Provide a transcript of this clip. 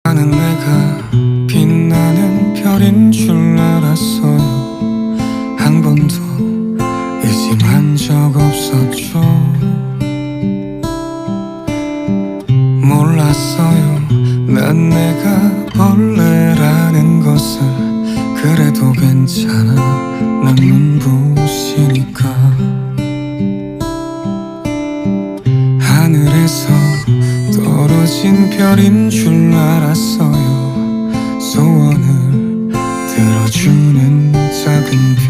나는 내가 빛나는 별인 줄 알았어요. 한 번도 의심한 적 없었죠. 몰랐어요. 난 내가 벌레라는 것을. 그래도 괜찮아, 난 눈부시니까. 하늘에서 떨어진 별인 줄 알았어요. 소원을 들어주는 작은 별.